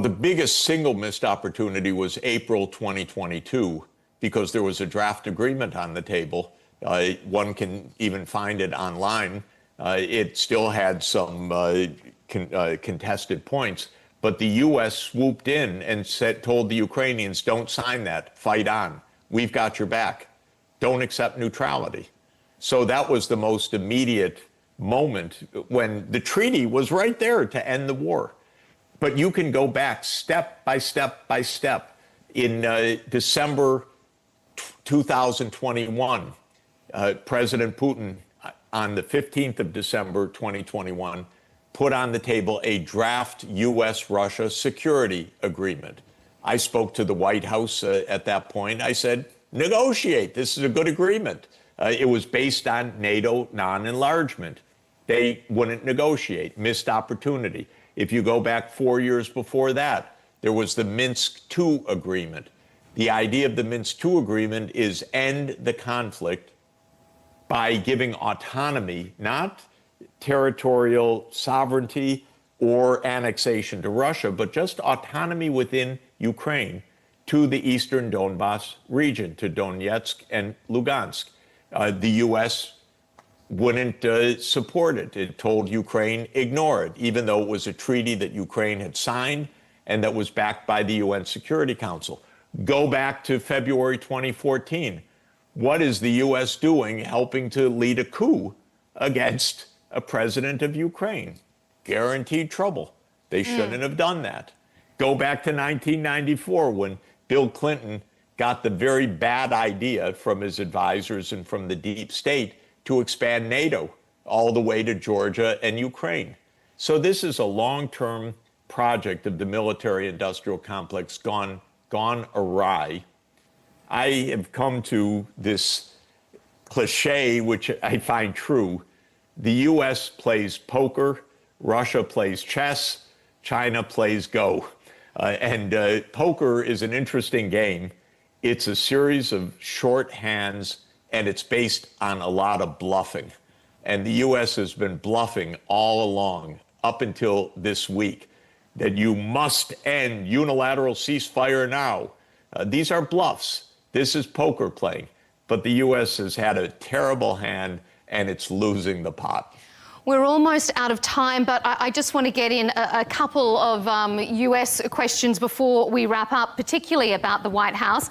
The biggest single missed opportunity was April 2022, because there was a draft agreement on the table. One can even find it online. It still had some contested points, but the U.S. swooped in and told the Ukrainians, don't sign that, fight on. We've got your back. Don't accept neutrality. So that was the most immediate moment when the treaty was right there to end the war. But you can go back step by step by step. In December 2021, President Putin, on the 15th of December 2021, put on the table a draft U.S.-Russia security agreement. I spoke to the White House at that point. I said, negotiate. This is a good agreement. It was based on NATO non-enlargement. They wouldn't negotiate. Missed opportunity. If you go back 4 years before that, there was the Minsk II agreement. The idea of the Minsk II agreement is end the conflict by giving autonomy, not territorial sovereignty or annexation to Russia, but just autonomy within Ukraine to the eastern Donbass region, to Donetsk and Lugansk. The U.S. wouldn't support it. It told Ukraine, ignore it, even though it was a treaty that Ukraine had signed and that was backed by the UN Security Council. Go back to February 2014. What is the U.S. doing helping to lead a coup against a president of Ukraine? Guaranteed trouble. They shouldn't have done that. Go back to 1994 when Bill Clinton got the very bad idea from his advisors and from the deep state to expand NATO all the way to Georgia and Ukraine. So this is a long-term project of the military-industrial complex gone awry. I have come to this cliche, which I find true. The U.S. plays poker, Russia plays chess, China plays Go. Poker is an interesting game. It's a series of short hands, and it's based on a lot of bluffing. And the U.S. has been bluffing all along, up until this week, that you must end unilateral ceasefire now. These are bluffs. This is poker playing. But the U.S. has had a terrible hand, and it's losing the pot. We're almost out of time, but I just want to get in a couple of US questions before we wrap up, particularly about the White House.